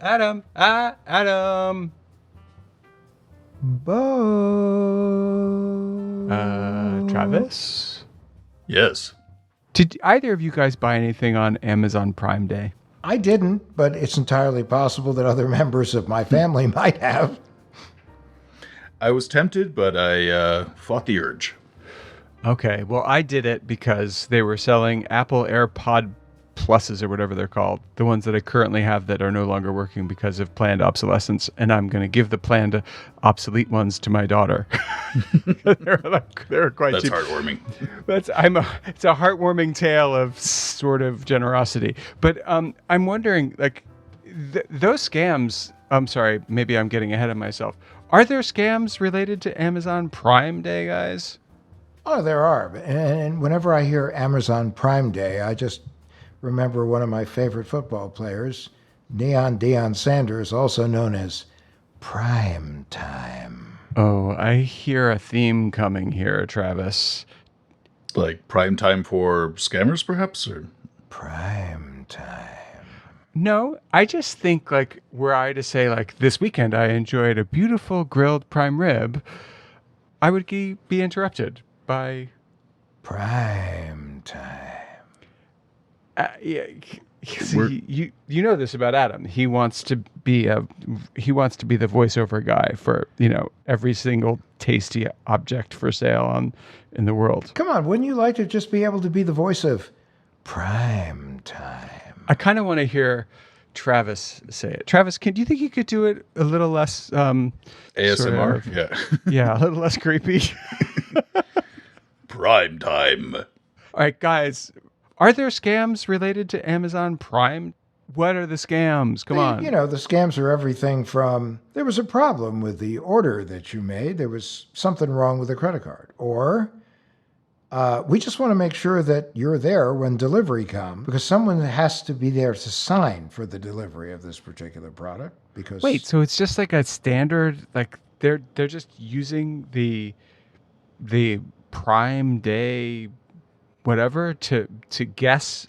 Adam. Bo. Travis? Yes. Did either of you guys buy anything on Amazon Prime Day? I didn't, but it's entirely possible that other members of my family might have. I was tempted, but I fought the urge. Okay, well, I did it because they were selling Apple AirPod Pluses or whatever they're called, the ones that I currently have that are no longer working because of planned obsolescence, and I'm going to give the planned obsolete ones to my daughter. they're quite That's cheap. heartwarming. It's a heartwarming tale of sort of generosity. But I'm wondering, like, those scams. I'm sorry, maybe I'm getting ahead of myself. Are there scams related to Amazon Prime Day, guys? Oh, there are. And whenever I hear Amazon Prime Day, I just remember one of my favorite football players, Neon Deion Sanders, also known as Prime Time. Oh, I hear a theme coming here, Travis. Like prime time for scammers, perhaps? Or Prime Time. No, I just think, like, were I to say, like, this weekend I enjoyed a beautiful grilled prime rib, I would be interrupted by Prime Time. Yeah, see, you know this about Adam. He wants to be the voiceover guy for every single tasty object for sale in the world. Come on, wouldn't you like to just be able to be the voice of Prime Time? I kind of want to hear Travis say it. Travis, do you think you could do it a little less ASMR? Yeah. Yeah, a little less creepy. Prime time. All right, guys. Are there scams related to Amazon Prime? What are the scams? Come on. The scams are everything from there was a problem with the order that you made. There was something wrong with the credit card. Or we just want to make sure that you're there when delivery comes because someone has to be there to sign for the delivery of this particular product. Because wait, so it's just like a standard, like they're just using the Prime Day whatever to guess.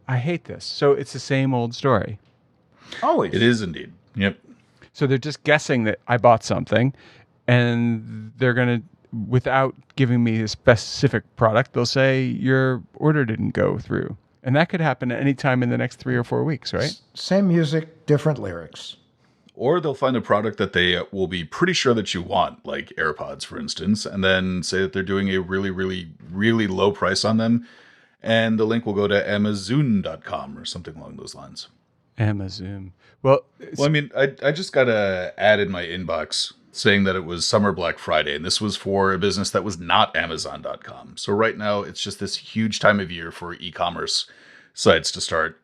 I hate this. So it's the same old story. Always. It is indeed. Yep. So they're just guessing that I bought something, and they're going to, without giving me a specific product, they'll say your order didn't go through. And that could happen at any time in the next 3 or 4 weeks, right? Same music, different lyrics. Or they'll find a product that they will be pretty sure that you want, like AirPods, for instance, and then say that they're doing a really, really, really low price on them. And the link will go to Amazon.com or something along those lines. Amazon. Well, I mean, I just got an ad in my inbox saying that it was Summer Black Friday, and this was for a business that was not Amazon.com. So right now, it's just this huge time of year for e-commerce sites to start,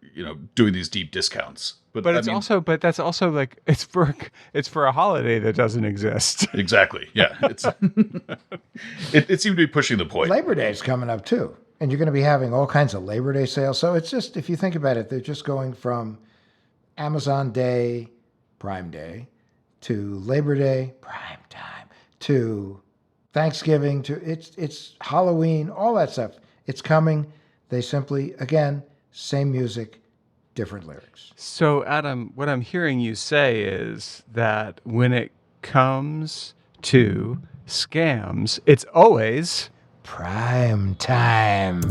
doing these deep discounts. But that's also like it's for a holiday that doesn't exist. Exactly. Yeah. It seemed to be pushing the point. Labor Day is coming up too. And you're going to be having all kinds of Labor Day sales. So it's just, if you think about it, they're just going from Amazon Day, Prime Day, to Labor Day, Prime Time, to Thanksgiving, to it's Halloween, all that stuff. It's coming. They simply, again, same music, different lyrics. So, Adam, what I'm hearing you say is that when it comes to scams, it's always Prime Time.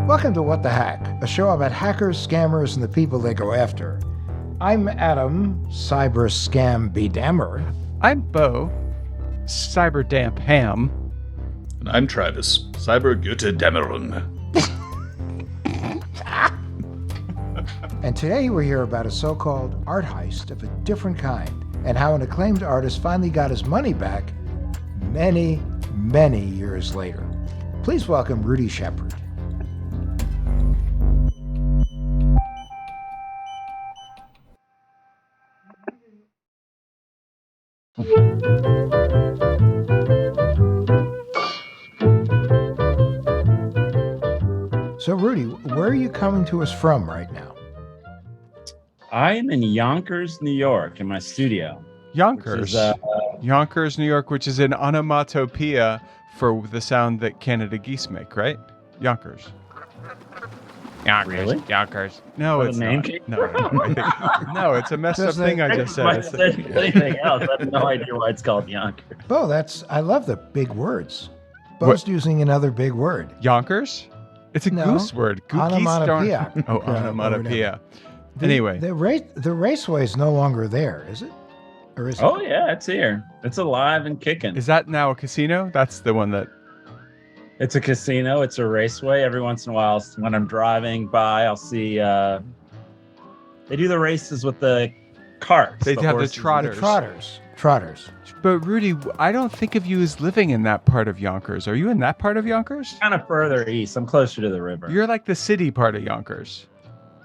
Welcome to What the Hack, a show about hackers, scammers, and the people they go after. I'm Adam, cyber scam bedammer. I'm Bo, cyber damp ham. And I'm Travis, cyber gute Dämmerung. And today we're here about a so-called art heist of a different kind, and how an acclaimed artist finally got his money back many, many years later. Please welcome Rudy Shepherd. So Rudy, where are you coming to us from right now? I am in Yonkers, New York, in my studio. Yonkers, Yonkers, New York, which is an onomatopoeia for the sound that Canada geese make, right? Yonkers. Really? Yonkers. No, Where the it's name not. came No, I think, no, it's a messed up Does thing I just said. Might It's have said anything else. I have no idea why it's called Yonkers. Bo, I love the big words. What? Bo's using another big word. Yonkers? It's a No. goose word. Geese don't. Onomatopoeia. Oh, Yeah, onomatopoeia. The- Anyway, The raceway is no longer there, is it? Or is Oh it? yeah, it's here. It's alive and kicking. is that now a casino? That's the one that. It's a casino. It's a raceway. Every once in a while, when I'm driving by, I'll see. They do the races with the carts. They have the horses. trotters. Trotters. But Rudy, I don't think of you as living in that part of Yonkers. Are you in that part of Yonkers? Kind of further east. I'm closer to the river. You're like the city part of Yonkers.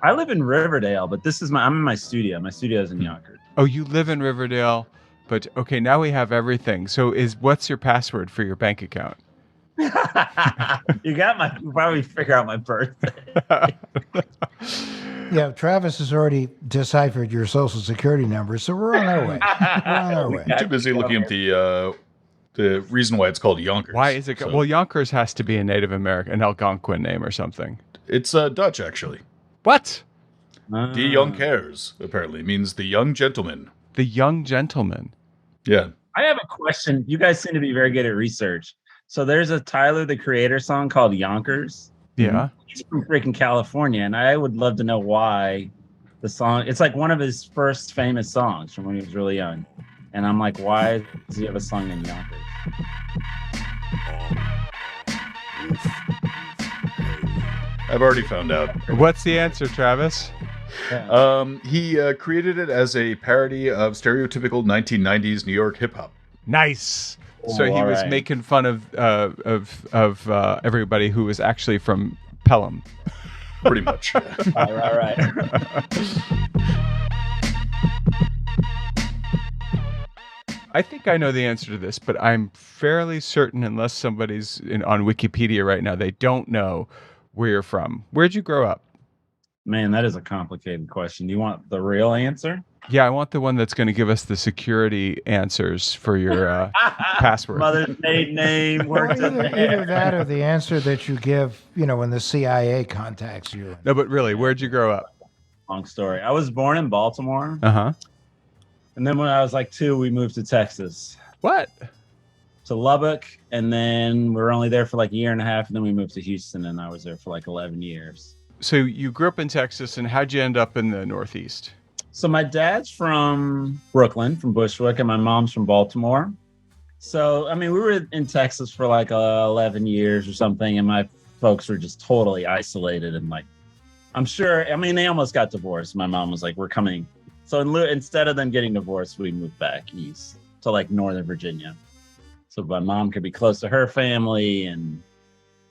I live in Riverdale, but I'm in my studio. My studio's in Yonkers. Oh, you live in Riverdale, but okay, now we have everything. So what's your password for your bank account? You probably figure out my birthday. Yeah, Travis has already deciphered your social security number, so we're on our way. We're on our way. I'm too busy looking up the reason why it's called Yonkers. Why is it? So, Well, Yonkers has to be a Native American, an Algonquin name or something. it's Dutch actually. What? Die Jonkers apparently means the young gentleman. The young gentleman. Yeah. I have a question. You guys seem to be very good at research. So there's a Tyler the Creator song called Yonkers. Yeah. He's from freaking California, and I would love to know why the song. It's like one of his first famous songs from when he was really young, and I'm like, why does he have a song named Yonkers? I've already found out. What's the answer, Travis? Yeah. He created it as a parody of stereotypical 1990s New York hip hop. Nice. So he all was right. making fun of everybody who was actually from Pelham. Pretty much. All right. I think I know the answer to this, but I'm fairly certain, unless somebody's on Wikipedia right now, they don't know where you're from. Where'd you grow up? Man, that is a complicated question. Do you want the real answer? Yeah, I want the one that's going to give us the security answers for your password. Mother's maiden name. Well, Worked at either that or the answer that you give, when the CIA contacts you. No, but really, where'd you grow up? Long story. I was born in Baltimore, Uh-huh. and then when I was like 2, we moved to Texas, What? to Lubbock, and then we were only there for like a year and a half, and then we moved to Houston, and I was there for like 11 years. So you grew up in Texas, and how'd you end up in the Northeast? So my dad's from Brooklyn, from Bushwick, and my mom's from Baltimore. So, I mean, we were in Texas for like 11 years or something, and my folks were just totally isolated. And like, I'm sure, I mean, they almost got divorced. My mom was like, we're coming. So instead of them getting divorced, we moved back east to like Northern Virginia. So my mom could be close to her family, and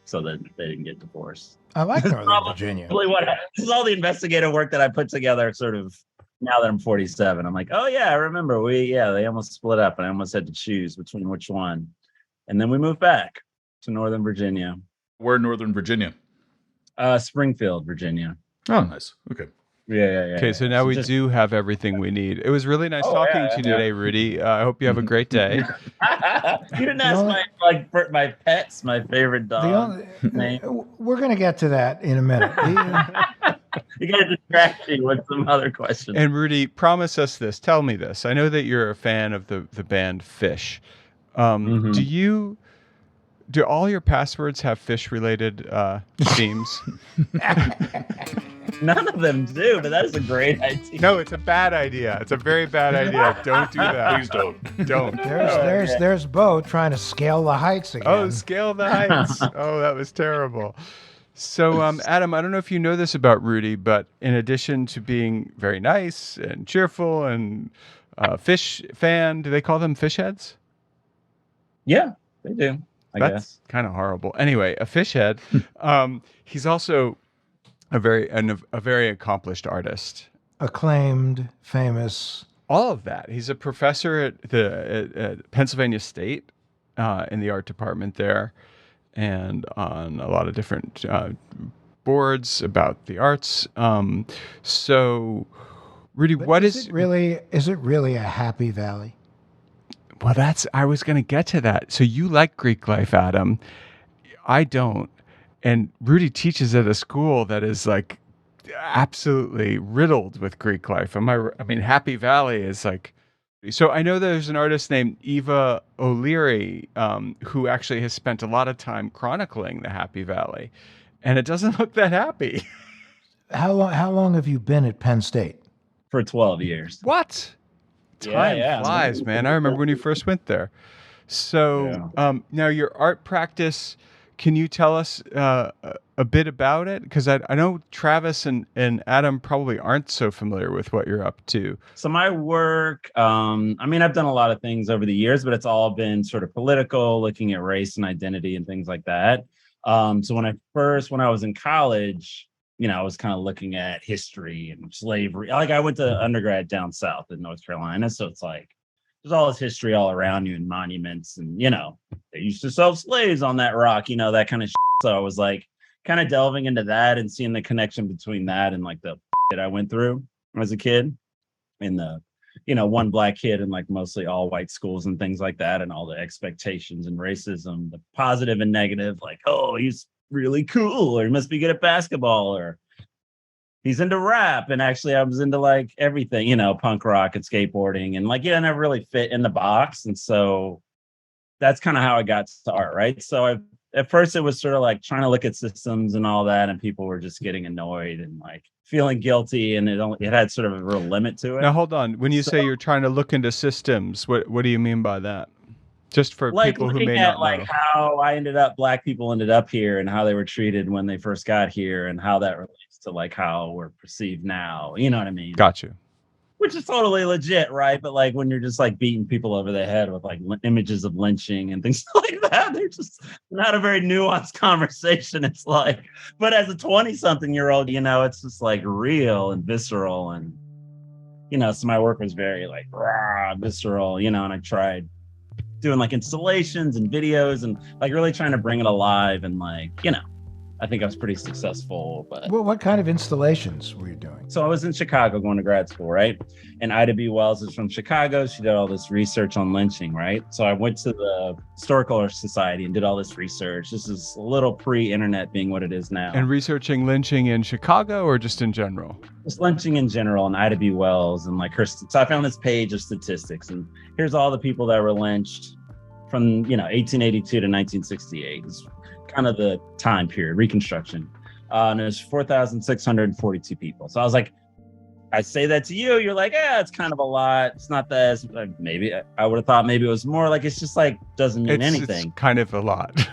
so that they didn't get divorced. I like Northern Virginia. This is all the investigative work that I put together sort of now that I'm 47. I'm like, oh yeah, I remember they almost split up and I almost had to choose between which one. And then we moved back to Northern Virginia. We're in Northern Virginia. Springfield, Virginia. Oh, nice. Okay. Yeah. Okay, so now we do have everything we need. It was really nice talking to you today, Rudy. I hope you have a great day. You didn't ask my pets, my favorite dog. We're going to get to that in a minute. You got to distract me with some other questions. And Rudy, promise us this. Tell me this. I know that you're a fan of the band Fish. Do all your passwords have fish-related themes? None of them do, but that is a great idea. No, it's a bad idea. It's a very bad idea. Don't do that. Please don't. Don't. There's Bo trying to scale the heights again. Oh, scale the heights. Oh, that was terrible. So, Adam, I don't know if you know this about Rudy, but in addition to being very nice and cheerful and fish fan, do they call them fish heads? Yeah, they do. I guess. Kind of horrible. Anyway, a fish head. He's also a very accomplished artist. Acclaimed, famous. All of that. He's a professor at Pennsylvania State in the art department there, and on a lot of different boards about the arts. So, Rudy, Is it really a happy valley? Well, I was going to get to that. So you like Greek life, Adam. I don't. And Rudy teaches at a school that is like absolutely riddled with Greek life. I mean, Happy Valley is like. So I know there's an artist named Eva O'Leary who actually has spent a lot of time chronicling the Happy Valley, and it doesn't look that happy. How long have you been at Penn State? For 12 years. What? Yeah, Time yeah. flies, man. I remember when you first went there. So now your art practice, can you tell us a bit about it? Because I know Travis and Adam probably aren't so familiar with what you're up to. So my work, I mean, I've done a lot of things over the years, but it's all been sort of political, looking at race and identity and things like that. So when I was in college, I was kind of looking at history and slavery. Like I went to undergrad down south in North Carolina. So it's like, there's all this history all around you and monuments and, they used to sell slaves on that rock, that kind of shit. So I was like kind of delving into that and seeing the connection between that and like the that I went through as a kid and the, one black kid in like mostly all white schools and things like that. And all the expectations and racism, the positive and negative, like, oh, he's really cool or he must be good at basketball or he's into rap. And actually I was into like everything, punk rock and skateboarding and like, I never really fit in the box. And so that's kind of how I got to art. Right. So at first it was sort of like trying to look at systems and all that. And people were just getting annoyed and like feeling guilty. And it had sort of a real limit to it. Now, hold on. When you say you're trying to look into systems, what do you mean by that? Just for like people who may not know. Like how black people ended up here and how they were treated when they first got here and how that relates to like how we're perceived now. You know what I mean? Got you. Which is totally legit, right? But like when you're just like beating people over the head with like images of lynching and things like that, they're just not a very nuanced conversation. It's like, but as a 20-something-year-old, it's just like real and visceral and, so my work was very like raw, visceral, and I tried doing like installations and videos and like really trying to bring it alive and like, I think I was pretty successful. But Well, what kind of installations were you doing? so I was in Chicago going to grad school, right? And Ida B. Wells is from Chicago. She did all this research on lynching, right? So I went to the Historical Society and did all this research. This is a little pre-internet being what it is now. And researching lynching in Chicago or just in general? Just lynching in general and Ida B. Wells and like her. So I found this page of statistics and here's all the people that were lynched from, 1882 to 1968. It's kind of the time period, Reconstruction. And there's 4,642 people. So I was like, I say that to you, you're like, it's kind of a lot. It's not that, maybe I would have thought maybe it was more like, it's just like, doesn't mean anything. It's kind of a lot.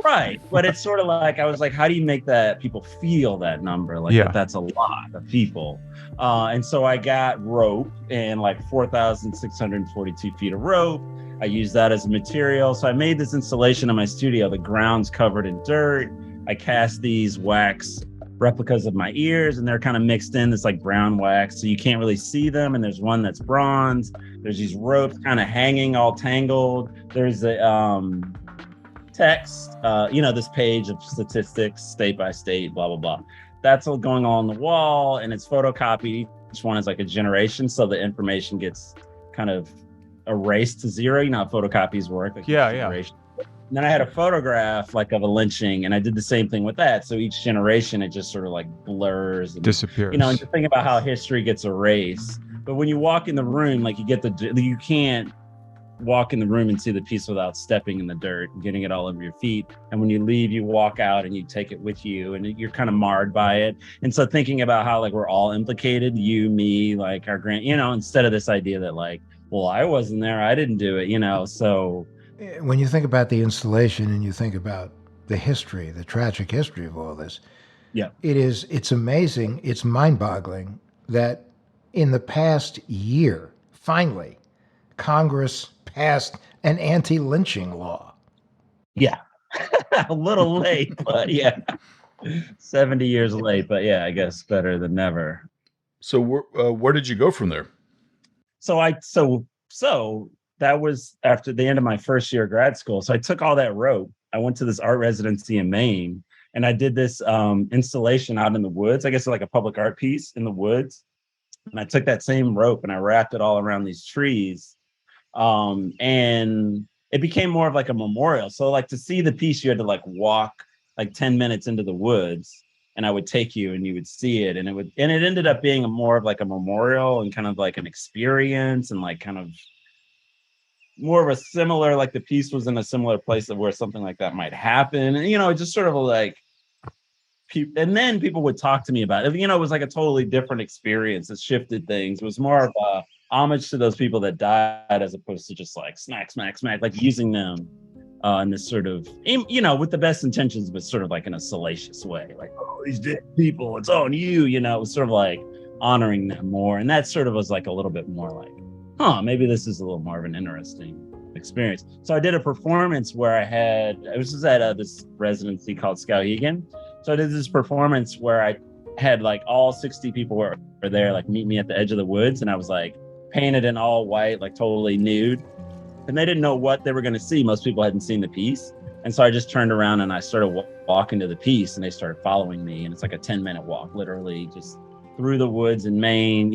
Right. But it's sort of like, I was like, how do you make that people feel that number? Like that's a lot of people. And so I got rope and like 4,642 feet of rope. I used that as a material. So I made this installation in my studio. The ground's covered in dirt. I cast these wax replicas of my ears and they're kind of mixed in this like brown wax. So you can't really see them. And there's one that's bronze. There's these ropes kind of hanging all tangled. There's a text, this page of statistics, state by state, blah, blah, blah. That's all going on the wall and it's photocopied. Each one is like a generation. So the information gets kind of erased to zero. How photocopies work. Like And then I had a photograph like of a lynching and I did the same thing with that. So each generation, it just sort of like blurs and disappears. And just think about how history gets erased. But when you walk in the room, like you can't walk in the room and see the piece without stepping in the dirt and getting it all over your feet. And when you leave, you walk out and you take it with you and you're kind of marred by it. And so thinking about how like we're all implicated, you, me, like our instead of this idea that like, well, I wasn't there, I didn't do it, so. When you think about the installation and you think about the history, the tragic history of all this, it's amazing, it's mind-boggling that in the past year, finally, Congress passed an anti-lynching law. Yeah, a little late, but 70 years late, but I guess better than never. So where did you go from there? So that was after the end of my first year of grad school. So I took all that rope. I went to this art residency in Maine and I did this installation out in the woods. I guess like a public art piece in the woods. And I took that same rope and I wrapped it all around these trees. And it became more of like a memorial. So like to see the piece, you had to like walk like 10 minutes into the woods, and I would take you and you would see it, and it ended up being more of like a memorial and kind of like an experience, and like kind of more of a similar, like the piece was in a similar place of where something like that might happen. And, it just sort of like, and then people would talk to me about it. It was like a totally different experience. It shifted things. It was more of a homage to those people that died, as opposed to just like smack, like using them in this sort of, with the best intentions, but sort of like in a salacious way. Like, oh, these dead people, it's on you, it was sort of like honoring them more. And that sort of was like a little bit more like, maybe this is a little more of an interesting experience. So I did a performance where I was just at this residency called Skowhegan. So I did this performance where I had like all 60 people were there, like meet me at the edge of the woods. And I was like painted in all white, like totally nude. And they didn't know what they were going to see. Most people hadn't seen the piece. And so I just turned around and I started walking to the piece, and they started following me. And it's like a 10-minute walk, literally just through the woods in Maine,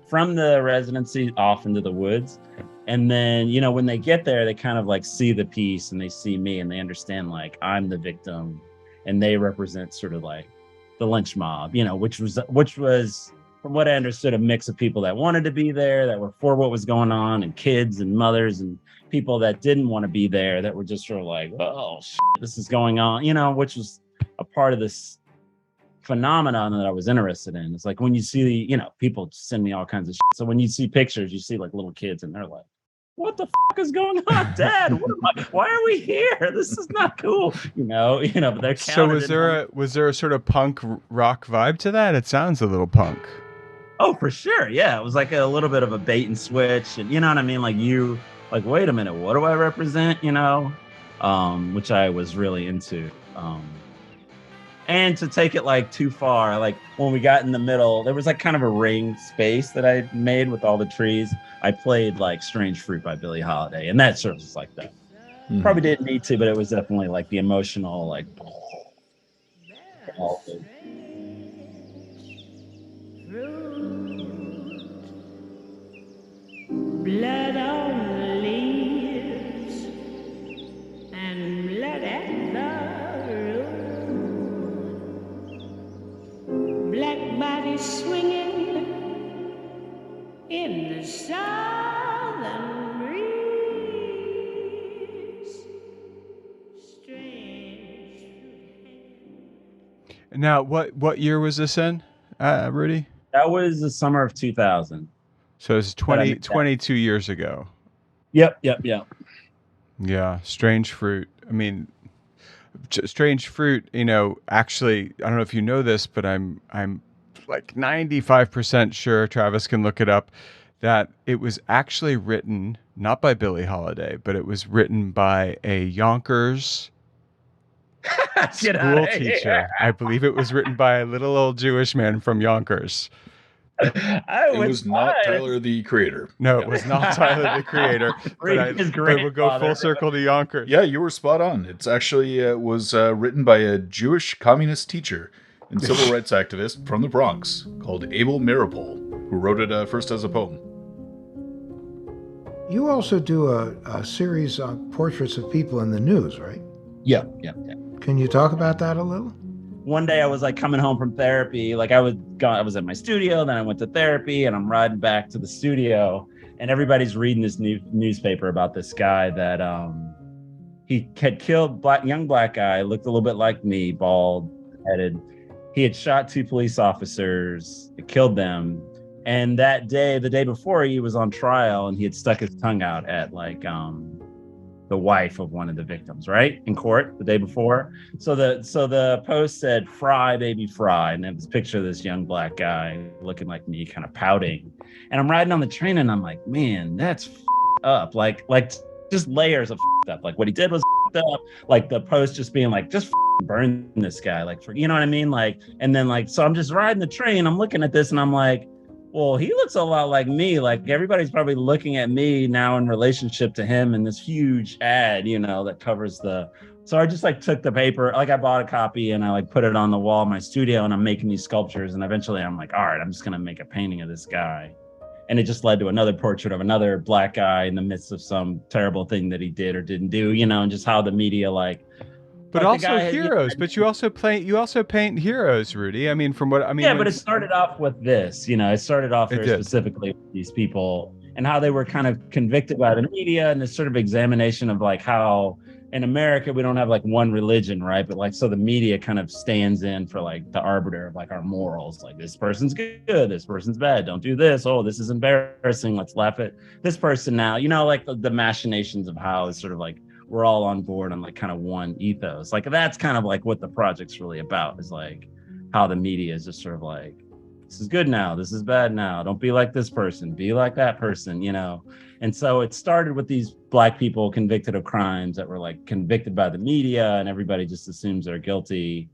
from the residency off into the woods. And then, when they get there, they kind of like see the piece and they see me, and they understand like I'm the victim and they represent sort of like the lynch mob, which was, from what I understood, a mix of people that wanted to be there, that were for what was going on, and kids and mothers and people that didn't want to be there, that were just sort of like, oh, shit, this is going on, which was a part of this phenomenon that I was interested in. It's like when you see, people send me all kinds of shit. So when you see pictures, you see like little kids and they're like, what the fuck is going on, Dad? Why are we here? This is not cool. But they're so was there a sort of punk rock vibe to that? It sounds a little punk. Oh, for sure. Yeah. It was like a little bit of a bait and switch. And you know what I mean? Like, wait a minute, what do I represent? Which I was really into. And to take it like too far, like when we got in the middle, there was like kind of a ring space that I made with all the trees. I played like Strange Fruit by Billie Holiday, and that sort of was like that. Mm-hmm. Probably didn't need to, but it was definitely like the emotional, like. Blood on the leaves and blood at the road. Black bodies swinging in the southern breeze. Strange. Now, what year was this in, Rudy? That was the summer of 2000. So it's 22 years ago. Yep. Yeah, Strange Fruit. I mean, Strange Fruit, actually, I don't know if you know this, but I'm like 95% sure, Travis can look it up, that it was actually written not by Billie Holiday, but it was written by a Yonkers school teacher. I believe it was written by a little old Jewish man from Yonkers. It was not Tyler, the creator. No, it was not Tyler, the creator. but we'll go full circle to Yonkers. Yeah, you were spot on. It's actually was written by a Jewish communist teacher and civil rights activist from the Bronx called Abel Mirapol, who wrote it first as a poem. You also do a series on portraits of people in the news, right? Yeah. Can you talk about that a little? One day I was like coming home from therapy, like I was at my studio, then I went to therapy, and I'm riding back to the studio, and everybody's reading this newspaper about this guy that he had killed young black guy, looked a little bit like me, bald headed. He had shot 2 police officers, killed them, and that day, the day before, he was on trial, and he had stuck his tongue out at like the wife of one of the victims, right? In court the day before. So the post said, "Fry, baby, fry." And it was a picture of this young black guy looking like me, kind of pouting. And I'm riding on the train and I'm like, man, that's up. Like just layers of up. Like what he did was up. Like the post just being like, just burn this guy. Like, you know what I mean? Like, and then like, so I'm just riding the train. I'm looking at this and I'm like, well, he looks a lot like me. Like everybody's probably looking at me now in relationship to him in this huge ad, that covers so I just like took the paper, like I bought a copy and I like put it on the wall of my studio, and I'm making these sculptures. And eventually I'm like, all right, I'm just going to make a painting of this guy. And it just led to another portrait of another black guy in the midst of some terrible thing that he did or didn't do, and just how the media like But Like, the also guy had- heroes. But you also paint heroes, Rudy. I mean, from what I mean. yeah, when- but it started off with this. It started off It very did. specifically with these people and how they were kind of convicted by the media, and this sort of examination of like how in America we don't have like one religion, right? But like, so the media kind of stands in for like the arbiter of like our morals. Like, this person's good, this person's bad. Don't do this. Oh, this is embarrassing. Let's laugh at this person now. Like the machinations of how it's sort of like we're all on board on like kind of one ethos. Like, that's kind of like what the project's really about, is like how the media is just sort of like, this is good now, this is bad now, don't be like this person, be like that person. And so it started with these Black people convicted of crimes that were like convicted by the media, and everybody just assumes they're guilty.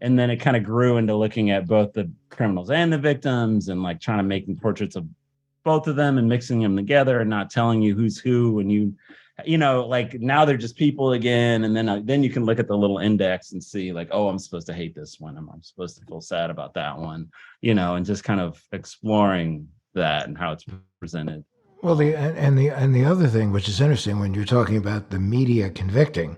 And then it kind of grew into looking at both the criminals and the victims, and like trying to make portraits of both of them and mixing them together and not telling you who's who. And like now they're just people again. And then you can look at the little index and see like, oh, I'm supposed to hate this one, I'm supposed to feel sad about that one, and just kind of exploring that and how it's presented. Well, the other thing, which is interesting when you're talking about the media convicting,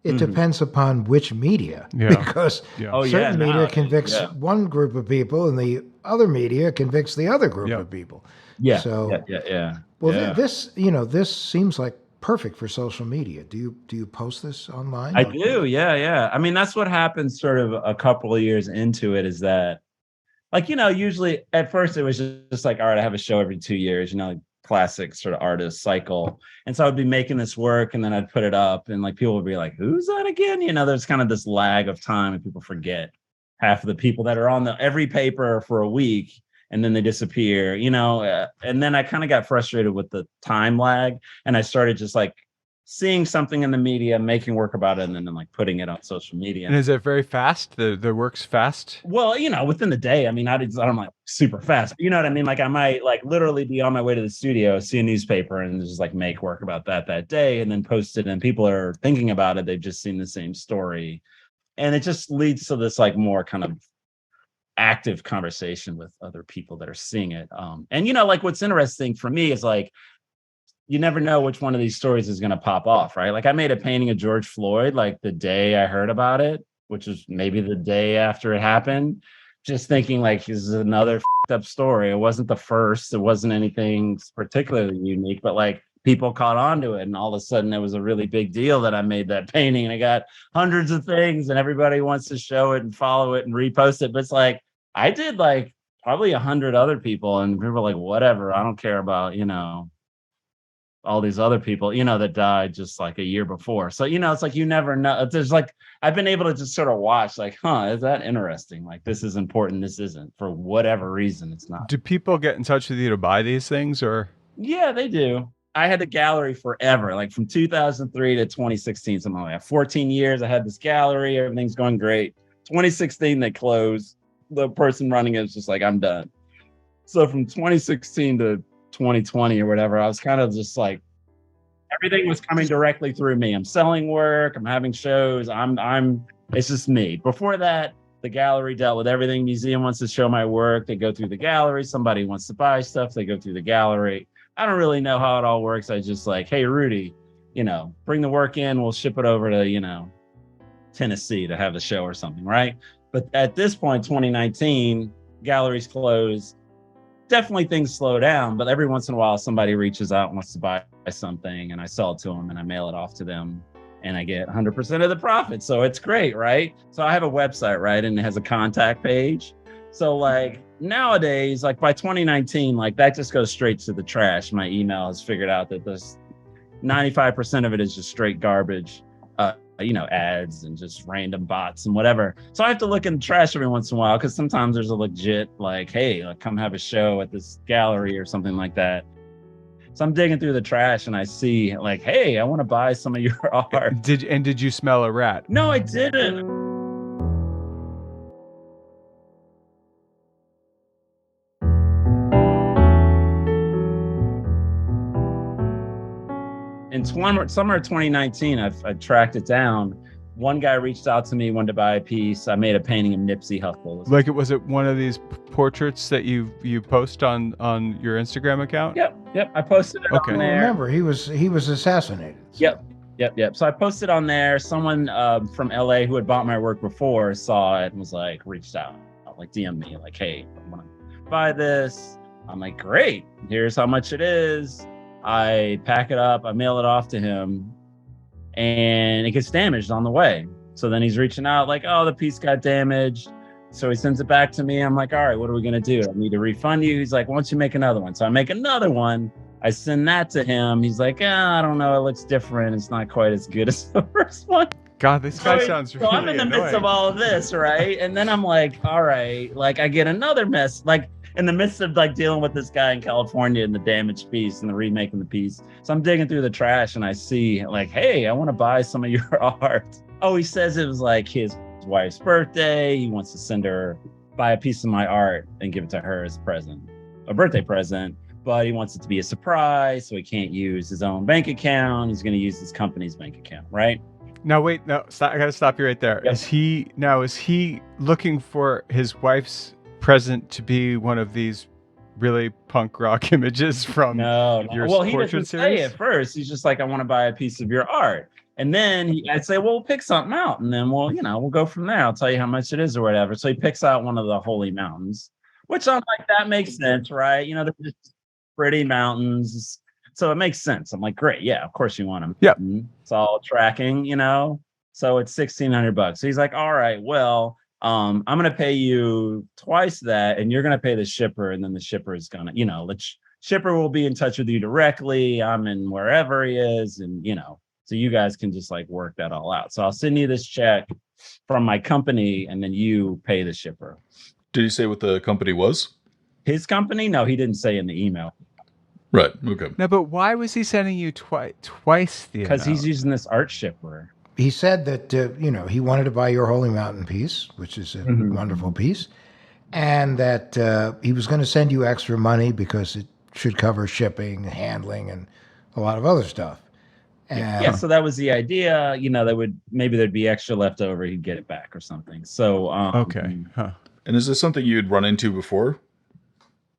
it depends upon which media, because certain media convicts one group of people, and the other media convicts the other group of people. Yeah. So yeah. Well, this seems like perfect for social media. Do you post this online? I do. Yeah. I mean, that's what happens sort of a couple of years into it, is that like, usually at first it was just like, all right, I have a show every 2 years, like classic sort of artist cycle. And so I'd be making this work, and then I'd put it up, and like people would be like, who's that again? There's kind of this lag of time, and people forget half of the people that are on every paper for a week, and then they disappear, and then I kind of got frustrated with the time lag, and I started just like seeing something in the media, making work about it, and then like putting it on social media. And is it very fast? The work's fast? Well, within the day. I mean, I don't like super fast. You know what I mean? Like, I might like literally be on my way to the studio, see a newspaper, and just like make work about that day, and then post it. And people are thinking about it. They've just seen the same story, and it just leads to this like more kind of active conversation with other people that are seeing it. And like what's interesting for me is like, you never know which one of these stories is going to pop off, right? Like, I made a painting of George Floyd like the day I heard about it, which is maybe the day after it happened, just thinking like, this is another up story. It wasn't the first, it wasn't anything particularly unique, but like people caught on to it, and all of a sudden it was a really big deal that I made that painting, and I got hundreds of things, and everybody wants to show it and follow it and repost it. But it's like, I did like probably 100 other people, and people were like, whatever, I don't care about, all these other people, that died just like a year before. So, it's like, you never know. There's like, I've been able to just sort of watch like, is that interesting? Like, this is important, this isn't, for whatever reason, it's not. Do people get in touch with you to buy these things, or? Yeah, they do. I had the gallery forever, like from 2003 to 2016, something like that. 14 years, I had this gallery, everything's going great. 2016, they closed. The person running it was just like, I'm done. So from 2016 to 2020 or whatever, I was kind of just like, everything was coming directly through me. I'm selling work, I'm having shows, it's just me. Before that, the gallery dealt with everything. Museum wants to show my work, they go through the gallery. Somebody wants to buy stuff, they go through the gallery. I don't really know how it all works. I just like, hey, Rudy, bring the work in, we'll ship it over to, Tennessee to have the show or something, right? But at this point, 2019, galleries closed. Definitely things slow down, but every once in a while somebody reaches out and wants to buy something, and I sell it to them and I mail it off to them, and I get 100% of the profit. So it's great, right? So I have a website, right? And it has a contact page. So like nowadays, like by 2019, like that just goes straight to the trash. My email has figured out that this 95% of it is just straight garbage. Ads and just random bots and whatever. So I have to look in the trash every once in a while, because sometimes there's a legit like, hey, like come have a show at this gallery or something like that. So I'm digging through the trash and I see like, hey, I want to buy some of your art. Did you smell a rat? No, I didn't. In summer of 2019, I tracked it down. One guy reached out to me, wanted to buy a piece. I made a painting of Nipsey Hussle. Like, was it one of these portraits that you post on your Instagram account? Yep. I posted it on there. Remember, he was assassinated. Yep. Yep. So I posted on there. Someone from LA who had bought my work before saw it and was like, reached out, like DM me, like, hey, I want to buy this. I'm like, great. Here's how much it is. I pack it up. I mail it off to him, and it gets damaged on the way. So then he's reaching out, like, oh, the piece got damaged. So he sends it back to me. I'm like, all right, what are we gonna do? I need to refund you. He's like, why don't you make another one? So I make another one. I send that to him. He's like, I don't know. It looks different. It's not quite as good as the first one. God, this guy sounds really So I'm in the midst of annoying. all of this, right? And then I'm like, all right, like I get another mess, like in the midst of like dealing with this guy in California and the damaged piece and the remaking the piece. So I'm digging through the trash and I see like, hey, I want to buy some of your art. Oh, he says it was like his wife's birthday. He wants to send her, buy a piece of my art and give it to her as a present, a birthday present. But he wants it to be a surprise, so he can't use his own bank account. He's going to use his company's bank account, right? Now wait, no, stop, I gotta stop you right there. Yep. Is he looking for his wife's present to be one of these really punk rock images from No. your Well, he portrait doesn't say series? at first. He's just like, I want to buy a piece of your art. And then I'd say, well, pick something out. And then we'll go from there. I'll tell you how much it is or whatever. So he picks out one of the holy mountains, which I'm like, that makes sense, right? They're just pretty mountains. So it makes sense. I'm like, great. Yeah, of course you want them. Yep. It's all tracking, So it's $1,600. So he's like, all right, well, I'm going to pay you twice that, and you're going to pay the shipper. And then the shipper is going to, the shipper will be in touch with you directly. I'm in wherever he is. And, so you guys can just like work that all out. So I'll send you this check from my company and then you pay the shipper. Did he say what the company was? His company? No, he didn't say in the email. Right. Okay. No, but why was he sending you twice the Because he's amount? using this art shipper. He said that he wanted to buy your Holy Mountain piece, which is a wonderful piece, and that he was going to send you extra money because it should cover shipping, handling, and a lot of other stuff. And Yeah, so that was the idea. Maybe there'd be extra left over. He'd get it back or something. So Okay. Huh. And is this something you'd run into before?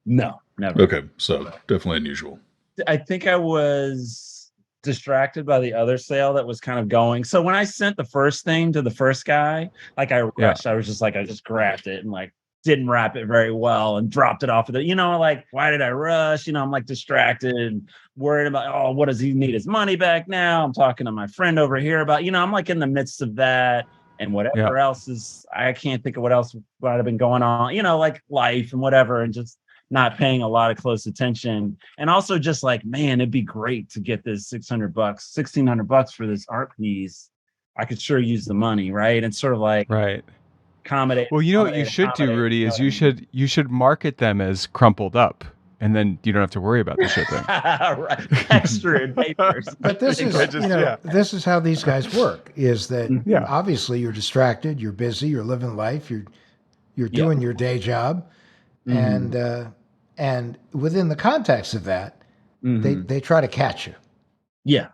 No, never. Okay. So definitely unusual. I think I was distracted by the other sale that was kind of going. So when I sent the first thing to the first guy, like I rushed. I was just like, I just grabbed it and like didn't wrap it very well and dropped it off of the, like, why did I rush? I'm like distracted and worried about, oh, what does he need his money back now? I'm talking to my friend over here about, I'm like in the midst of that and whatever else is, I can't think of what else might have been going on, like life and whatever, and just not paying a lot of close attention. And also just like, man, it'd be great to get this $1,600 for this art piece. I could sure use the money. Right. And sort of like, Right. accommodate. Well, what you should do, Rudy, is you should market them as crumpled up, and then you don't have to worry about the shipping. Right. Extra papers. But this is, this is how these guys work. Is that obviously you're distracted, you're busy, you're living life, you're doing your day job, and within the context of that, they try to catch you. Yeah.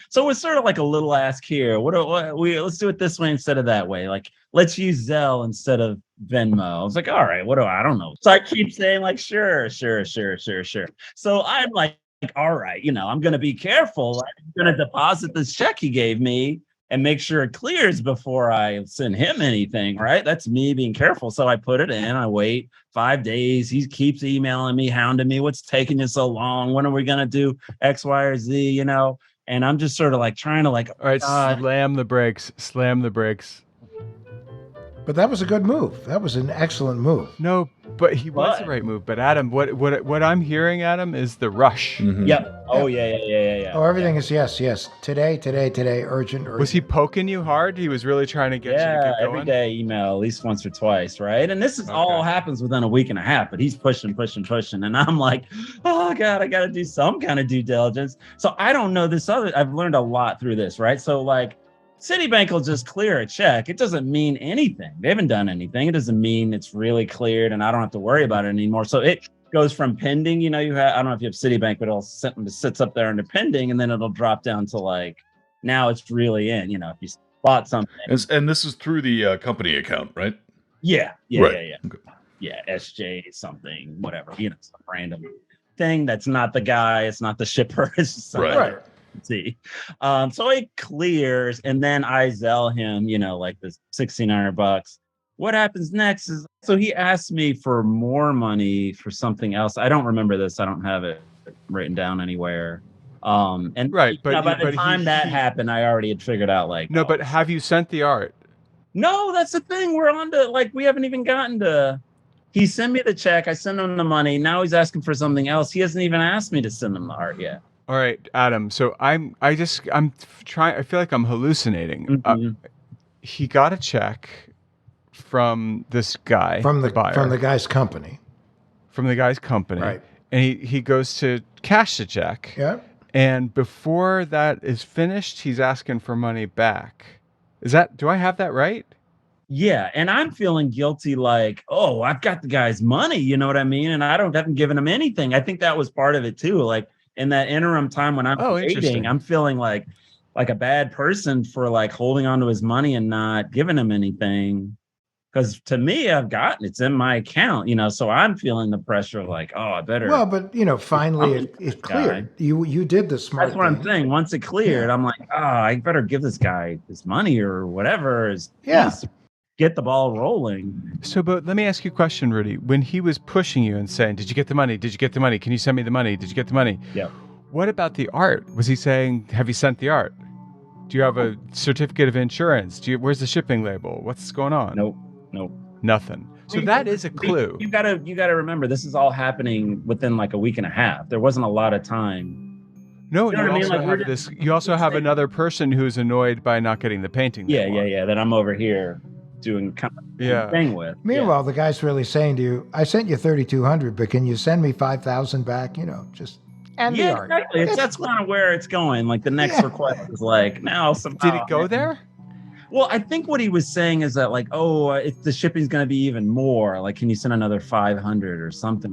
So it's sort of like a little ask here. Let's do it this way instead of that way. Like, let's use Zelle instead of Venmo. I was like, all right, I don't know. So I keep saying like, sure. So I'm like, all right, I'm going to be careful. Right? I'm going to deposit this check he gave me and make sure it clears before I send him anything, right? That's me being careful. So I put it in, I wait 5 days. He keeps emailing me, hounding me. What's taking you so long? When are we going to do X, Y, or Z, And I'm just sort of like trying to like, all right, slam the brakes. But that was a good move. That was an excellent move. No, but he was the right move. But Adam, what I'm hearing, Adam, is the rush. Mm-hmm. Yep. Oh yeah. Oh, everything is yes. Today, urgent. Was he poking you hard? He was really trying to get you to get going? Every day email at least once or twice, right? And this is all happens within a week and a half, but he's pushing. And I'm like, oh God, I got to do some kind of due diligence. So I don't know I've learned a lot through this, right? So like, Citibank will just clear a check. It doesn't mean anything. They haven't done anything. It doesn't mean it's really cleared and I don't have to worry about it anymore. So it goes from pending, I don't know if you have Citibank, but it'll sits up there under pending and then it'll drop down to like, now it's really in, if you bought something. And this is through the company account, right? Yeah. Okay. Yeah. SJ something, whatever, some random thing. That's not the guy. It's not the shipper. It's just right. See, so it clears, and then I Zelle him, like this $1,600. What happens next is, so he asked me for more money for something else. I don't remember this. I don't have it written down anywhere. And Right, but by the but time that happened, I already had figured out like, no, oh, but have you sent the art? no, that's the thing. We're on to like we haven't even gotten to. He sent me the check. I sent him the money. Now he's asking for something else. He hasn't even asked me to send him the art yet. All right, Adam. So I'm trying. I feel like I'm hallucinating. Mhm. He got a check from this guy, From the buyer, from the guy's company. from the guy's company, Right. and he goes to cash the check. Yeah. And before that is finished, he's asking for money back. Do I have that right? Yeah, and I'm feeling guilty, like, oh, I've got the guy's money, you know what I mean? And I haven't given him anything. I think that was part of it too. Like in that interim time when I'm Interesting. waiting, I'm feeling like a bad person for like holding on to his money and not giving him anything. Because to me, it's in my account, so I'm feeling the pressure of like, oh, I better. Well, but finally it cleared. You did the smart That's what I'm thing. saying. Once it cleared, I'm like, oh, I better give this guy his money or whatever. Yeah. Get the ball rolling. So, but let me ask you a question, Rudy. When he was pushing you and saying, "Did you get the money? Did you get the money? Can you send me the money? Did you get the money?" Yeah. What about the art? Was he saying, "Have you sent the art? Do you have a certificate of insurance? Where's the shipping label? What's going on?" Nope. Nothing. So that is a clue. You gotta remember, this is all happening within like a week and a half. There wasn't a lot of time. No, You know what I mean? also Like, have this. You also have another person who's annoyed by not getting the painting. Yeah. That I'm over here doing kind of thing with. Meanwhile, the guy's really saying to you, "I sent you 3,200, but can you send me 5,000 back? Just and the art." Exactly. That's kind of where it's going. Like the next request is like, now somehow. Did it go there? Well, I think what he was saying is that like, oh, the shipping's going to be even more. Like, can you send another 500 or something?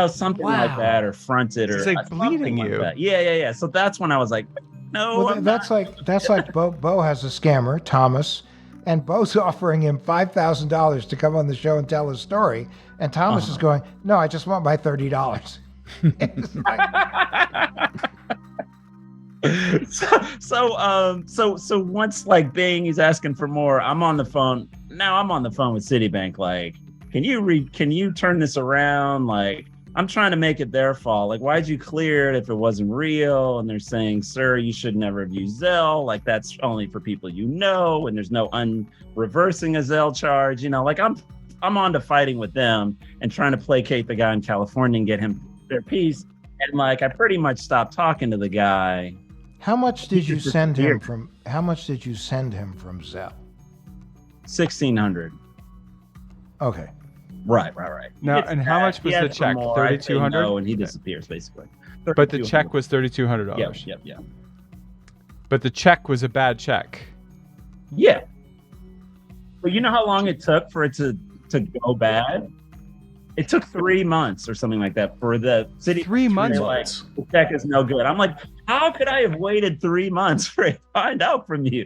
Something like that, or front it, or it's like bleeding you. Like yeah. So that's when I was like, no. Well, that's like Bo has a scammer, Thomas, and Bo's offering him $5,000 to come on the show and tell his story, and Thomas is going, "No, I just want my $30." So once like Bing, he's asking for more. I'm on the phone now. I'm on the phone with Citibank. Like, can you turn this around? Like, I'm trying to make it their fault. Like, why'd you clear it if it wasn't real? And they're saying, sir, you should never have used Zelle. Like, that's only for people and there's no reversing a Zelle charge. Like I'm on to fighting with them and trying to placate the guy in California and get him their piece. And like, I pretty much stopped talking to the guy. How much did you send him from Zelle? 1,600. Okay. Right. Now, and how much was the check? 3,200. No, and he disappears basically. But the check was $3,200. Yep. But the check was a bad check. Yeah. But you know how long it took for it to go bad? It took 3 months or something like that for the city. 3 months. Like, the check is no good. I'm like, how could I have waited 3 months for it to find out from you?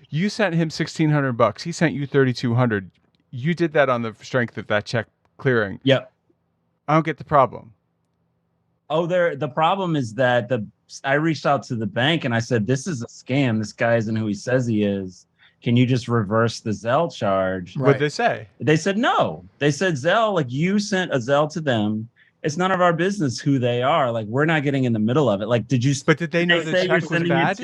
You sent him $1,600. He sent you $3,200. You did that on the strength of that check clearing. Yep. I don't get the problem. Oh, the problem is that I reached out to the bank and I said, this is a scam. This guy isn't who he says he is. Can you just reverse the Zelle charge? Right. What'd they say? They said no. They said, Zelle, like you sent a Zelle to them. It's none of our business who they are. Like, we're not getting in the middle of it. Like, did they know the check was bad?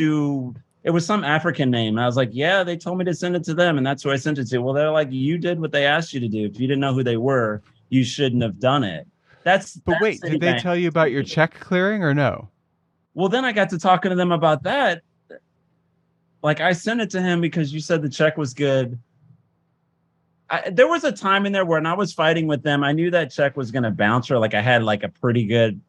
It was some African name. And I was like, yeah, they told me to send it to them. And that's who I sent it to. Well, they're like, you did what they asked you to do. If you didn't know who they were, you shouldn't have done it. But wait, did they tell you about your check clearing or no? Well, then I got to talking to them about that. Like, I sent it to him because you said the check was good. There was a time in there when I was fighting with them. I knew that check was going to bounce, or like I had like a pretty good,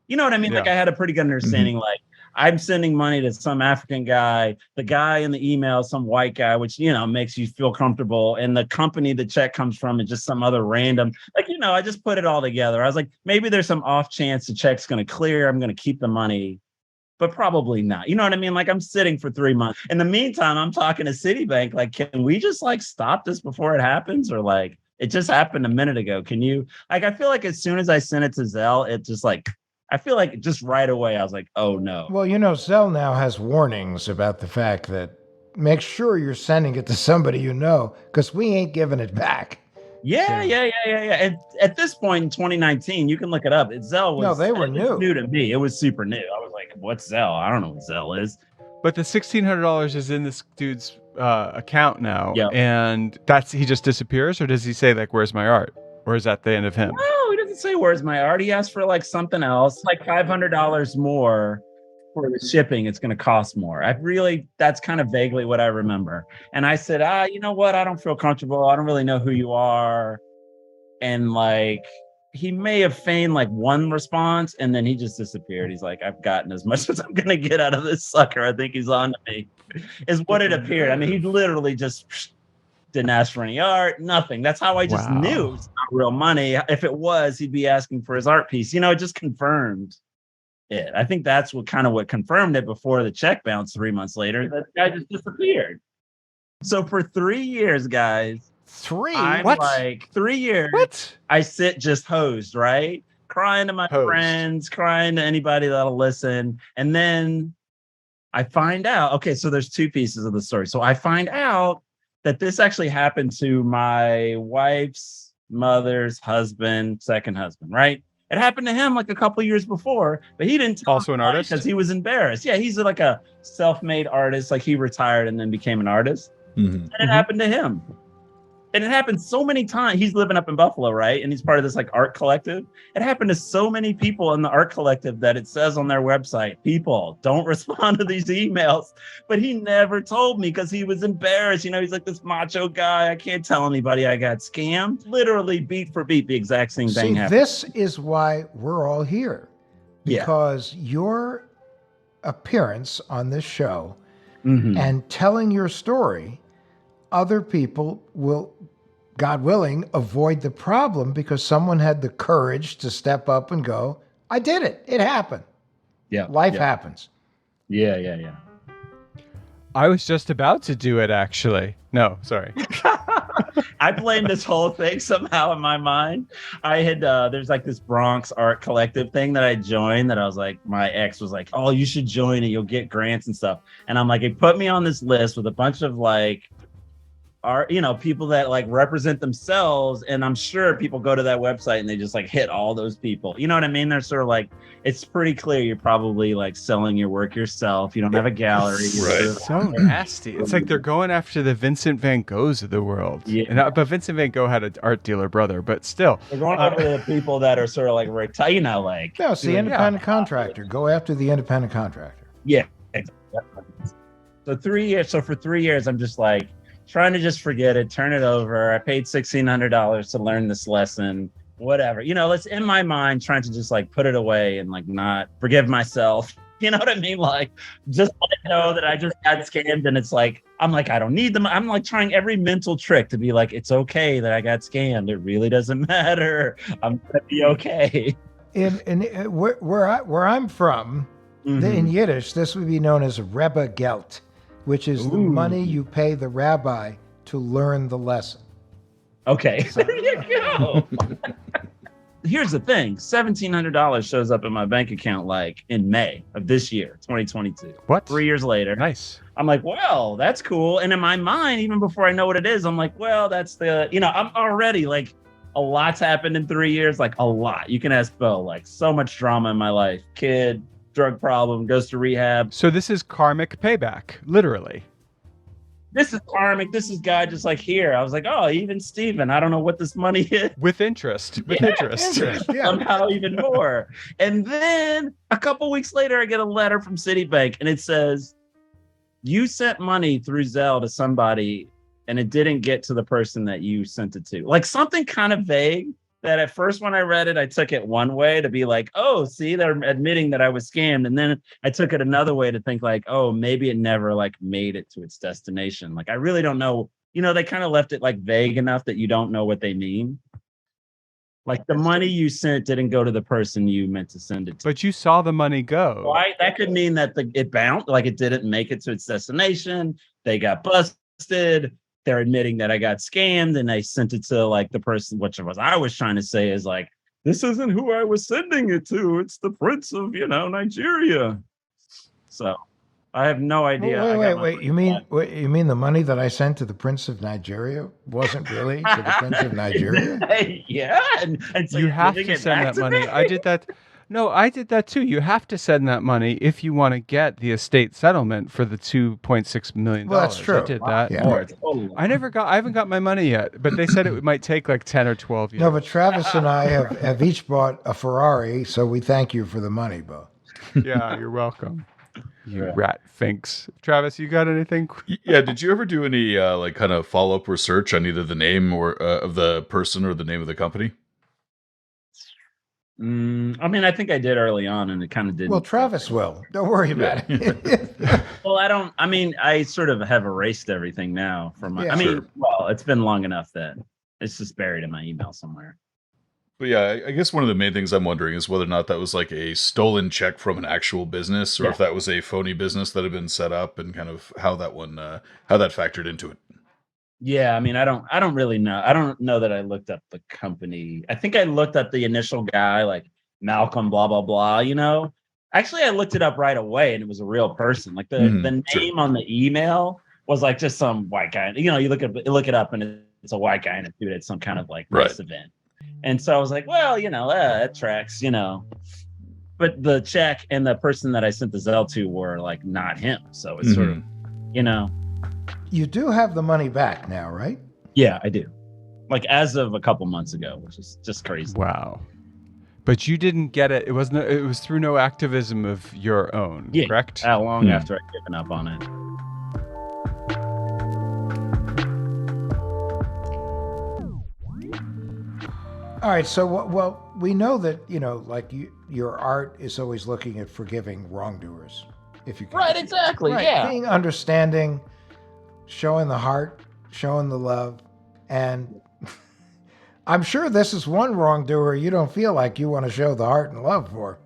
you know what I mean? Yeah. Like I had a pretty good understanding. Mm-hmm. Like, I'm sending money to some African guy, the guy in the email, some white guy, which, makes you feel comfortable. And the company the check comes from is just some other random, like, I just put it all together. I was like, maybe there's some off chance the check's going to clear. I'm going to keep the money, but probably not. You know what I mean? Like, I'm sitting for 3 months. In the meantime, I'm talking to Citibank. Like, can we just like stop this before it happens? Or like, it just happened a minute ago. Can you, like, I feel like as soon as I sent it to Zelle, it just like, I feel like just right away, I was like, oh no. Well, Zelle now has warnings about the fact that make sure you're sending it to somebody you know, because we ain't giving it back. Yeah. And at this point in 2019, you can look it up. Zelle was they were it was new. new to me. It was super new. I was like, what's Zelle? I don't know what Zelle is. But the $1,600 is in this dude's account now, Yeah. and he just disappears, or does he say like, "Where's my art?" Or is that the end of him? No, he doesn't say where's my art. He asked for like something else, like $500 more for the shipping. It's going to cost more. That's kind of vaguely what I remember. And I said, you know what? I don't feel comfortable. I don't really know who you are. And like, he may have feigned like one response, and then he just disappeared. He's like, I've gotten as much as I'm going to get out of this sucker. I think he's on to me, is what it appeared. I mean, he literally just didn't ask for any art, nothing. That's how I just knew it's not real money. If it was, he'd be asking for his art piece. It just confirmed it. I think that's what confirmed it before the check bounced 3 months later. That guy just disappeared. So for 3 years, guys, 3? I'm What? like 3 years. What? I sit just hosed, right? Crying to my friends, crying to anybody that'll listen. And then I find out, okay, so there's 2 pieces of the story. So I find out that this actually happened to my wife's mother's husband, second husband, right? It happened to him like a couple years before, but he didn't tell Also an artist? because he was embarrassed. Yeah, he's like a self-made artist. Like he retired and then became an artist. And it happened to him. And it happened so many times. He's living up in Buffalo, right? And he's part of this like art collective. It happened to so many people in the art collective that it says on their website, people don't respond to these emails. But he never told me because he was embarrassed. He's like this macho guy. I can't tell anybody I got scammed. Literally beat for beat, the exact same thing happened. This is why we're all here. Because your appearance on this show and telling your story, other people will, God willing, avoid the problem because someone had the courage to step up and go, I did it. It happened. Yeah. Life happens. Yeah. I was just about to do it, actually. No, sorry. I blamed this whole thing somehow in my mind. I had, there's like this Bronx art collective thing that I joined that I was like, my ex was like, oh, you should join it. You'll get grants and stuff. And I'm like, it put me on this list with a bunch of like, people that like represent themselves, and I'm sure people go to that website and they just like hit all those people. You know what I mean? They're sort of like, it's pretty clear you're probably like selling your work yourself. You don't have a gallery. Right. So nasty. It's like they're going after the Vincent van Goghs of the world. Yeah. But Vincent van Gogh had an art dealer brother, but still. They're going after the people that are sort of like, like. No, it's the independent contractor. Go after the independent contractor. Yeah. Exactly. So 3 years. So for 3 years, I'm just like, trying to just forget it, turn it over. I paid $1,600 to learn this lesson, whatever. It's in my mind trying to just like put it away and like not forgive myself. You know what I mean? Like just let it know that I just got scammed, and it's like, I'm like, I don't need them. I'm like trying every mental trick to be like, it's okay that I got scammed. It really doesn't matter. I'm gonna be okay. Where I'm from, in Yiddish, this would be known as Rebbe Gelt, which is the money you pay the rabbi to learn the lesson. Okay, there you go. Here's the thing, $1,700 shows up in my bank account like in May of this year, 2022. What? 3 years later. Nice. I'm like, well, that's cool. And in my mind, even before I know what it is, I'm like, well, that's I'm already like, a lot's happened in 3 years, like a lot. You can ask Bo, like so much drama in my life. Kid, drug problem, goes to rehab. So this is karmic payback, literally. This is karmic. This is God just like here. I was like, oh, even Steven, I don't know what this money is. With interest. With interest. Somehow even more. And then a couple weeks later, I get a letter from Citibank and it says, you sent money through Zelle to somebody and it didn't get to the person that you sent it to. Like something kind of vague. That at first when I read it, I took it one way to be like, oh, see, they're admitting that I was scammed. And then I took it another way to think like, oh, maybe it never like made it to its destination. Like, I really don't know. They kind of left it like vague enough that you don't know what they mean. Like the money you sent didn't go to the person you meant to send it to. But you saw the money go. Why? That could mean that it bounced, like it didn't make it to its destination. They got busted. They're admitting that I got scammed and I sent it to like the person, which was I was trying to say is like this isn't who I was sending it to. It's the Prince of, Nigeria. So I have no idea. I got my Wait. money You mean the money that I sent to the Prince of Nigeria wasn't really to the Prince of Nigeria? back. Yeah. And so You you're have giving to it send back that to money. me? I did that. No, I did that too. You have to send that money if you want to get the estate settlement for the $2.6 million. Well, that's true. I did that. Yeah. Oh, it's totally. I haven't got my money yet, but they said it might take like 10 or 12 years. No, but Travis and I have each bought a Ferrari, so we thank you for the money, Bo. Yeah, you're welcome. You Yeah. rat finks. Travis, you got anything? Yeah, did you ever do any like kind of follow-up research on either the name or of the person or the name of the company? I mean, I think I did early on, and it kind of didn't. Well, Travis will. Don't worry about it. Well, I don't. I mean, I sort of have erased everything now from my. Yeah. I mean, Sure. well, it's been long enough that it's just buried in my email somewhere. But yeah, I guess one of the main things I'm wondering is whether or not that was like a stolen check from an actual business, or if that was a phony business that had been set up, and kind of how that factored into it. Yeah, I mean, I don't really know. I don't know that I looked up the company. I think I looked up the initial guy, like Malcolm, blah blah blah. Actually, I looked it up right away, and it was a real person. Like the name on the email was like just some white guy. You look it up, and it's a white guy in a suit at some kind of like race event. And so I was like, well, that tracks. But the check and the person that I sent the Zelle to were like not him. So it's sort of, You do have the money back now, right? Yeah, I do. Like as of a couple months ago, which is just crazy. Wow. But you didn't get it. It was through no activism of your own, correct? How long after I'd given up on it? All right. So, well, we know that, your art is always looking at forgiving wrongdoers. If you can. Right, exactly. Right. Yeah. Being understanding, showing the heart, showing the love. And I'm sure this is one wrongdoer you don't feel like you want to show the heart and love for.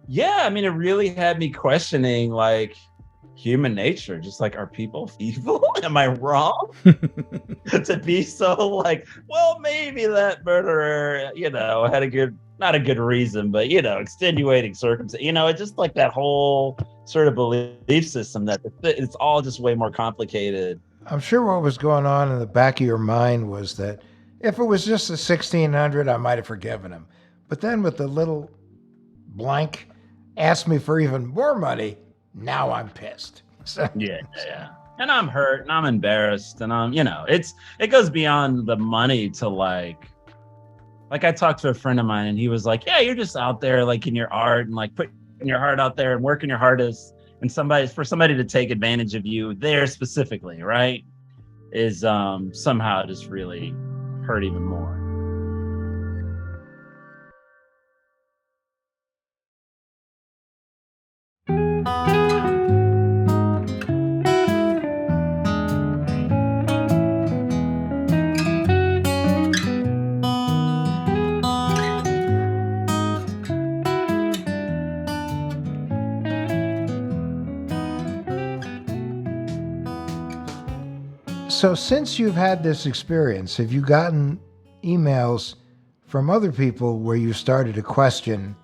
Yeah, I mean, it really had me questioning like human nature. Just like, are people evil? Am I wrong to be so like, well, maybe that murderer, had not a good reason, but extenuating circumstance. It's just like that whole sort of belief system that it's all just way more complicated. I'm sure what was going on in the back of your mind was that if it was just a 1600, I might have forgiven him. But then with the little blank, asked me for even more money, now I'm pissed. So, yeah. And I'm hurt and I'm embarrassed and it goes beyond the money to like I talked to a friend of mine and he was like, yeah, you're just out there like in your art and like putting your heart out there and working your hardest, and for somebody to take advantage of you there specifically, right, is somehow just really hurt even more. So since you've had this experience, have you gotten emails from other people where you started to question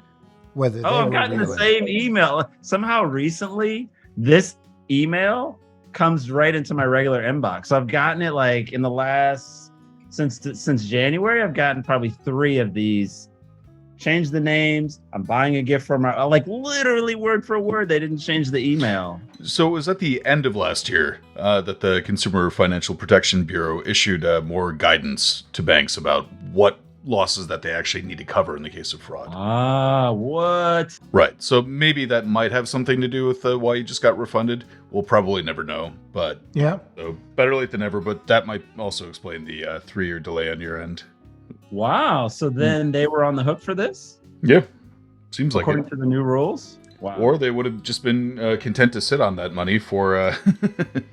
whether they I've were gotten the really... same email. Somehow recently, this email comes right into my regular inbox. So I've gotten it like in the last, since January, I've gotten probably 3 of these. Change the names. I'm buying a gift for my, like literally word for word. They didn't change the email. So it was at the end of last year that the Consumer Financial Protection Bureau issued more guidance to banks about what losses that they actually need to cover in the case of fraud. What? Right. So maybe that might have something to do with why you just got refunded. We'll probably never know, but Yeah. so better late than never. But that might also explain the 3-year delay on your end. Wow. So then they were on the hook for this? Yeah, seems like According it. to the new rules? Wow. Or they would have just been content to sit on that money for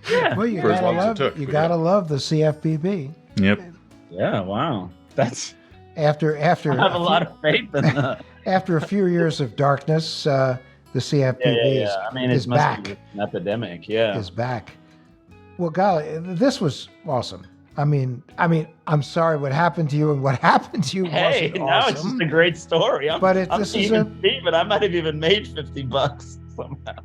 Yeah. Well, you for as long as it gotta took. you But gotta love the CFPB. Yep. Yeah. Wow. That's, After I have a lot of faith in that. after a few years of darkness, the CFPB Yeah. I mean, is it must back. be an epidemic. Yeah. Is back. Well, golly, this was awesome. I'm sorry what happened to you, and what happened to you Hey, wasn't now awesome. it's just a great story. I'm This is even Steven. I might have even made $50 somehow.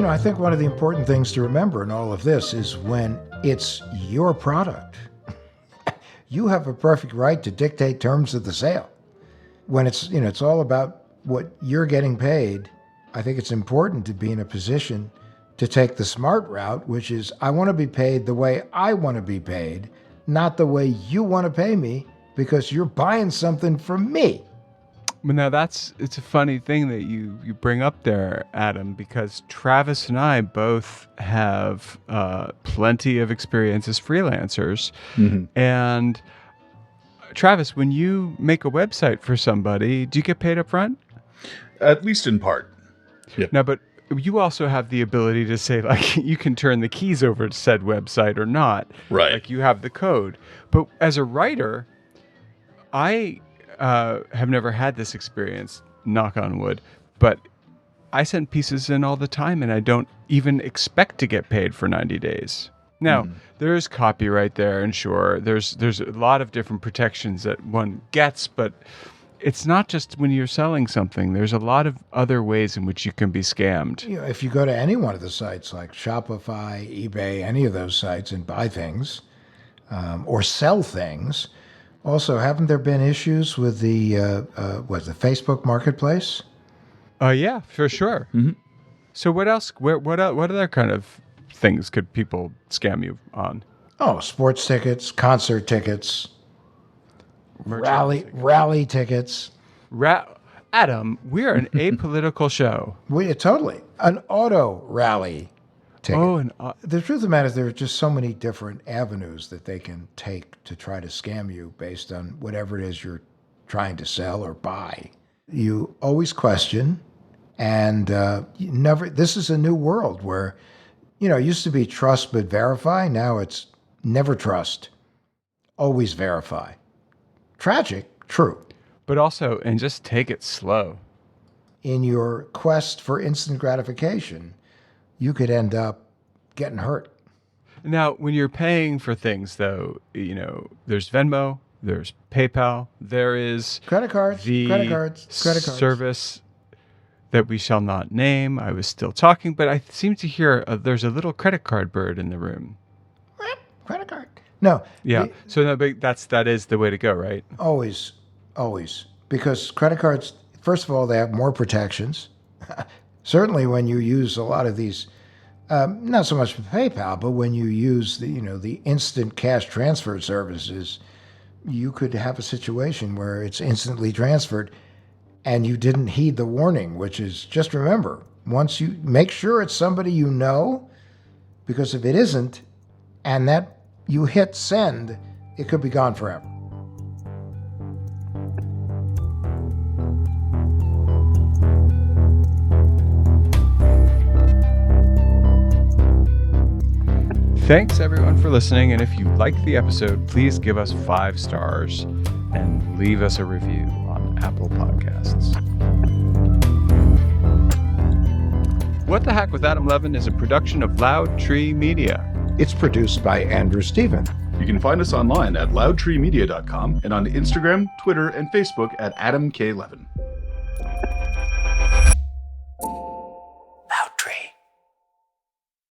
I think one of the important things to remember in all of this is when it's your product, you have a perfect right to dictate terms of the sale. When it's all about what you're getting paid, I think it's important to be in a position to take the smart route, which is I want to be paid the way I want to be paid, not the way you want to pay me because you're buying something from me. Well, now it's a funny thing that you bring up there, Adam, because Travis and I both have plenty of experience as freelancers. And Travis, when you make a website for somebody, do you get paid up front? At least in part. Yeah. No, but you also have the ability to say, like, you can turn the keys over to said website or not. Right. Like, you have the code. But as a writer, I have never had this experience, knock on wood, but I send pieces in all the time and I don't even expect to get paid for 90 days. Now, there's copyright there, and sure, there's a lot of different protections that one gets, but it's not just when you're selling something. There's a lot of other ways in which you can be scammed. If you go to any one of the sites like Shopify, eBay, any of those sites and buy things or sell things, also, haven't there been issues with the Facebook Marketplace? Yeah, for sure. So what else? What other kind of things could people scam you on? Oh, sports tickets, concert tickets, rally tickets. Adam, we're an apolitical show. Totally. An auto rally ticket. Oh, The truth of the matter is there are just so many different avenues that they can take to try to scam you based on whatever it is you're trying to sell or buy. You always question, and this is a new world where, it used to be trust but verify. Now it's never trust, always verify. Tragic, true. but also, and just take it slow. In your quest for instant gratification, you could end up getting hurt. Now, when you're paying for things, though, there's Venmo, there's PayPal, there is Credit cards. service that we shall not name. I was still talking, but I seem to hear there's a little credit card bird in the room. Credit card. No. Yeah. But that is the way to go, right? Always. Because credit cards, first of all, they have more protections. Certainly when you use a lot of these, not so much PayPal, but when you use the instant cash transfer services, you could have a situation where it's instantly transferred and you didn't heed the warning, which is just remember, once you make sure it's somebody you know, because if it isn't, and that you hit send, it could be gone forever. Thanks, everyone, for listening. And if you liked the episode, please give us 5 stars and leave us a review on Apple Podcasts. What the Heck with Adam Levin is a production of Loud Tree Media. It's produced by Andrew Stephen. You can find us online at loudtreemedia.com and on Instagram, Twitter, and Facebook at Adam K. Levin.